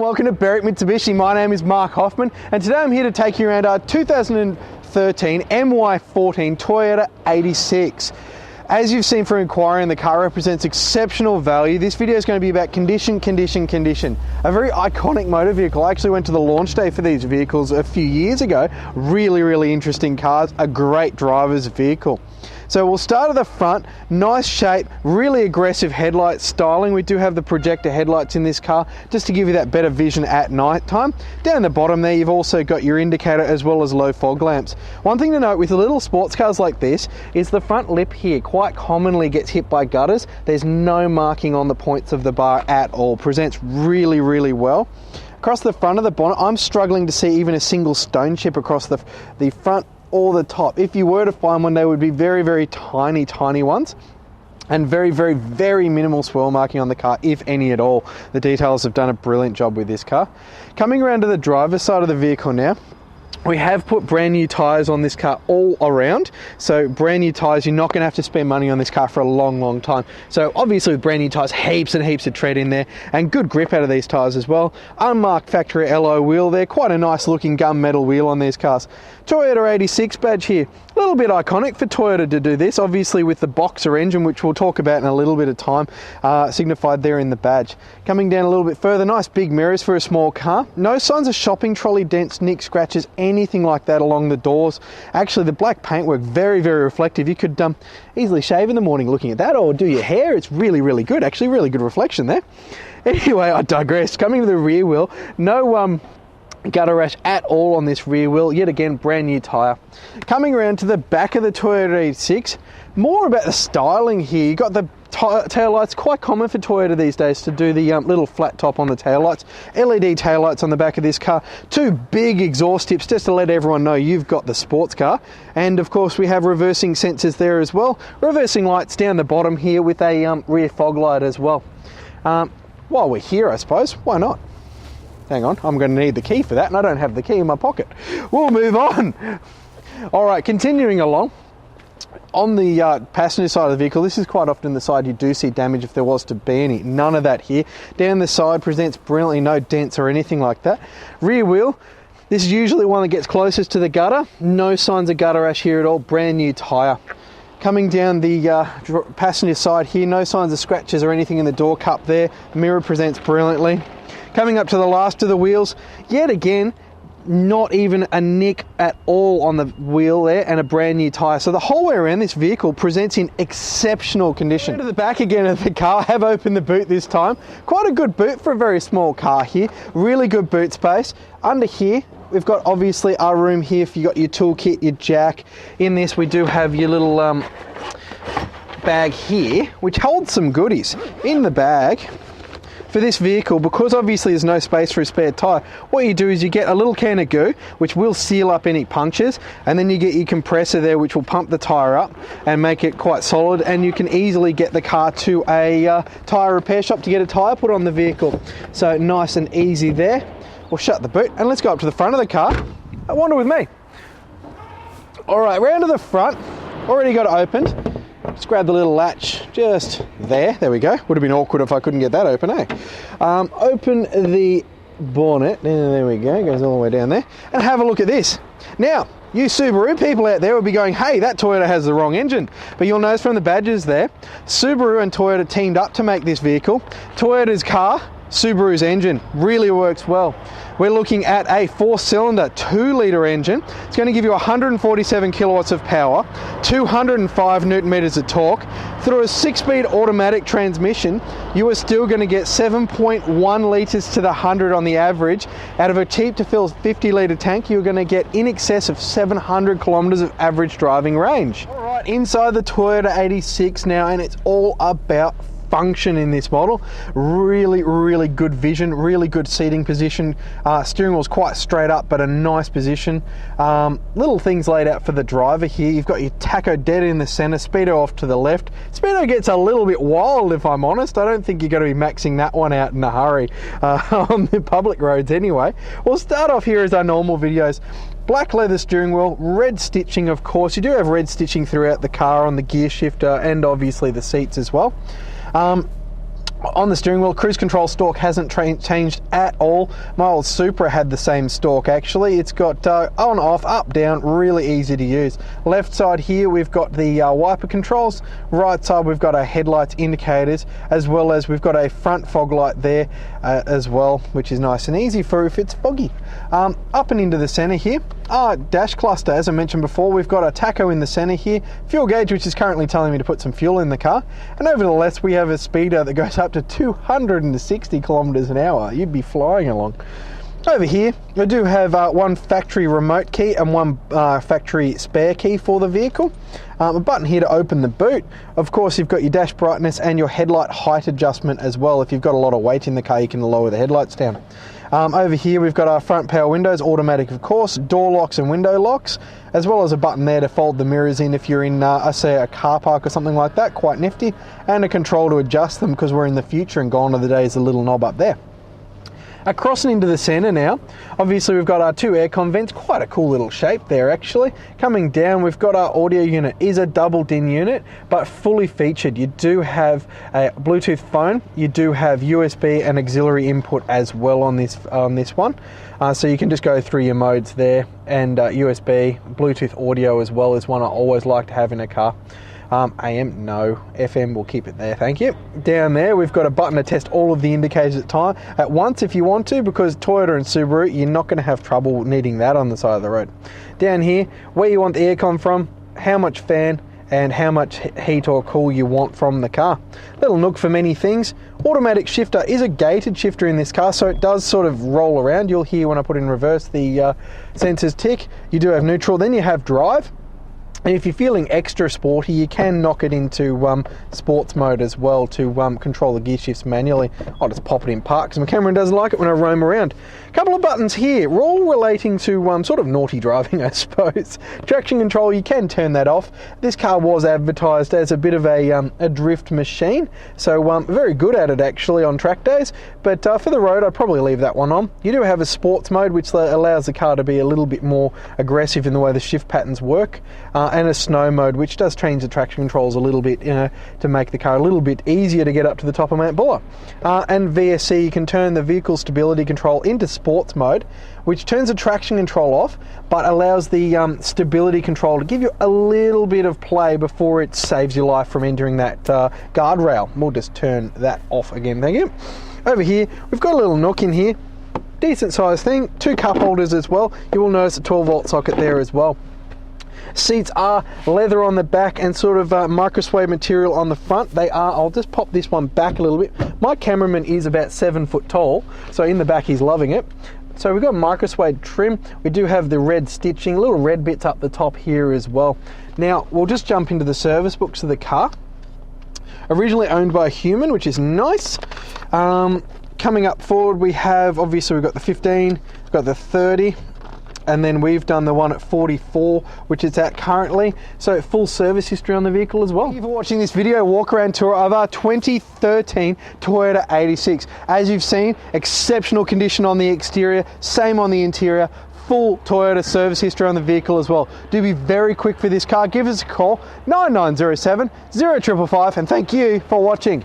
welcome to Berwick Mitsubishi. My name is Mark Hoffman and today I'm here to take you around our 2013 MY14 Toyota 86. As you've seen from inquiry, the car represents exceptional value. This video is going to be about condition. A very iconic motor vehicle. I actually went to the launch day for these vehicles a few years ago. Really interesting cars, a great driver's vehicle. So we'll start at the front, nice shape, really aggressive headlight styling. We do have the projector headlights in this car just to give you that better vision at night time. Down the bottom there, you've also got your indicator as well as low fog lamps. One thing to note with the little sports cars like this is the front lip here quite commonly gets hit by gutters. There's no marking on the points of the bar at all. Presents really well. Across the front of the bonnet, I'm struggling to see even a single stone chip across the front or the top. If you were to find one, they would be very tiny ones, and very minimal swirl marking on the car, if any at all. The details have done a brilliant job with this car. Coming around to the driver's side of the vehicle now, we have put brand new tyres on this car all around. So brand new tyres, you're not going to have to spend money on this car for a long time. So obviously with brand new tyres, heaps and heaps of tread in there and good grip out of these tyres as well. Unmarked factory alloy wheel there, quite a nice looking gunmetal wheel on these cars. Toyota 86 badge here. A little bit iconic for Toyota to do this, obviously with the boxer engine, which we'll talk about in a little bit of time, signified there in the badge. Coming down a little bit further, nice big mirrors for a small car. No signs of shopping trolley dents, nicks, scratches, anything like that along the doors. Actually, the black paintwork, very reflective. You could easily shave in the morning looking at that, or do your hair. It's really good, actually, really good reflection there. Anyway, I digress. Coming to the rear wheel, no gutter rash at all on this rear wheel. Yet again, brand new tyre. Coming around to the back of the Toyota 86, more about the styling here. You got the tail lights, quite common for Toyota these days to do the little flat top on the tail lights. LED tail lights on the back of this car. Two big exhaust tips just to let everyone know you've got the sports car. And of course we have reversing sensors there as well. Reversing lights down the bottom here with a rear fog light as well. While we're here, I suppose, why not? Hang on, I'm going to need the key for that, and I don't have the key in my pocket. We'll move on. All right, continuing along. On the passenger side of the vehicle, this is quite often the side you do see damage if there was to be any. None of that here. Down the side presents brilliantly, no dents or anything like that. Rear wheel, this is usually one that gets closest to the gutter. No signs of gutter rash here at all, brand new tyre. Coming down the passenger side here, no signs of scratches or anything in the door cup there. Mirror presents brilliantly. Coming up to the last of the wheels, yet again, not even a nick at all on the wheel there, and a brand new tyre. So the whole way around, this vehicle presents in exceptional condition. Go to the back again of the car, have opened the boot this time. Quite a good boot for a very small car here. Really good boot space. Under here, we've got obviously our room here if you got your toolkit, your jack. In this, we do have your little bag here, which holds some goodies. In the bag, for this vehicle, because obviously there's no space for a spare tyre, what you do is you get a little can of goo, which will seal up any punctures, and then you get your compressor there, which will pump the tyre up and make it quite solid, and you can easily get the car to a tyre repair shop to get a tyre put on the vehicle. So nice and easy there. We'll shut the boot, and let's go up to the front of the car. Wander with me. All right, round to the front. Already got it opened. Just grab the little latch just there. There we go. Would have been awkward if I couldn't get that open, eh? Open the bonnet. There we go. Goes all the way down there. And have a look at this. Now, you Subaru people out there will be going, hey, that Toyota has the wrong engine. But you'll notice from the badges there, Subaru and Toyota teamed up to make this vehicle. Toyota's car, Subaru's engine, really works well. We're looking at a 4-cylinder 2-litre engine. It's going to give you 147 kilowatts of power, 205 newton meters of torque. Through a 6-speed automatic transmission, you are still going to get 7.1 litres to the 100 on the average. Out of a cheap to fill 50-litre tank, you're going to get in excess of 700 kilometres of average driving range. All right, inside the Toyota 86 now, and it's all about function in this model. Really good vision, really good seating position. Steering wheel's quite straight up, but a nice position. Little things laid out for the driver here. You've got your tacho dead in the center, speedo off to the left. Speedo gets a little bit wild, if I'm honest. I don't think you're going to be maxing that one out in a hurry on the public roads anyway. We'll start off here as our normal videos. Black leather steering wheel, red stitching of course. You do have red stitching throughout the car on the gear shifter and obviously the seats as well. On the steering wheel, cruise control stalk hasn't changed at all. My old Supra had the same stalk actually. It's got on, off, up, down, really easy to use. Left side here we've got the wiper controls. Right side we've got our headlights indicators, as well as we've got a front fog light there as well, which is nice and easy for if it's foggy. Up and into the center here, dash cluster, as I mentioned before, we've got a tacho in the center here, fuel gauge which is currently telling me to put some fuel in the car, and over to the left we have a speedo that goes up to 260 kilometers an hour. You'd be flying along. Over here I do have one factory remote key and one factory spare key for the vehicle. A button here to open the boot. Of course you've got your dash brightness and your headlight height adjustment as well. If you've got a lot of weight in the car you can lower the headlights down. Over here we've got our front power windows, automatic of course, door locks and window locks, as well as a button there to fold the mirrors in if you're in, say, a car park or something like that, quite nifty, and a control to adjust them because we're in the future and gone are the days a little knob up there. Crossing into the centre now, obviously we've got our two aircon vents, quite a cool little shape there actually. Coming down we've got our audio unit, is a double DIN unit but fully featured. You do have a Bluetooth phone, you do have USB and auxiliary input as well on this one. So you can just go through your modes there, and USB, Bluetooth audio as well is one I always like to have in a car. AM, no. FM, we'll keep it there, thank you. Down there, we've got a button to test all of the indicators at once if you want to, because Toyota and Subaru, you're not going to have trouble needing that on the side of the road. Down here, where you want the aircon from, how much fan, and how much heat or cool you want from the car. Little nook for many things. Automatic shifter is a gated shifter in this car, so it does sort of roll around. You'll hear when I put in reverse the sensors tick. You do have neutral, then you have drive. And if you're feeling extra sporty, you can knock it into sports mode as well to control the gear shifts manually. I'll just pop it in park because my camera doesn't like it when I roam around. A couple of buttons here, all relating to sort of naughty driving, I suppose. Traction control, you can turn that off. This car was advertised as a bit of a drift machine, so very good at it actually on track days, but for the road I'd probably leave that one on. You do have a sports mode which allows the car to be a little bit more aggressive in the way the shift patterns work. And a snow mode which does change the traction controls a little bit, to make the car a little bit easier to get up to the top of Mount Buller. And VSC, you can turn the vehicle stability control into sports mode, which turns the traction control off but allows the stability control to give you a little bit of play before it saves your life from entering that guardrail. We'll just turn that off again, thank you. Over here we've got a little nook in here, decent sized thing, two cup holders as well. You will notice a 12 volt socket there as well. Seats are leather on the back and sort of micro suede material on the front. They are, I'll just pop this one back a little bit. My cameraman is about 7 foot tall, so in the back he's loving it. So we've got micro suede trim. We do have the red stitching, little red bits up the top here as well. Now we'll just jump into the service books of the car. Originally owned by a human, which is nice. Coming up forward we have, obviously we've got the 15, we've got the 30, and then we've done the one at 44, which it's at currently. So full service history on the vehicle as well. Thank you for watching this video walk around tour of our 2013 Toyota 86. As you've seen, exceptional condition on the exterior, same on the interior, full Toyota service history on the vehicle as well. Do be very quick for this car. Give us a call, 9907 0555, and thank you for watching.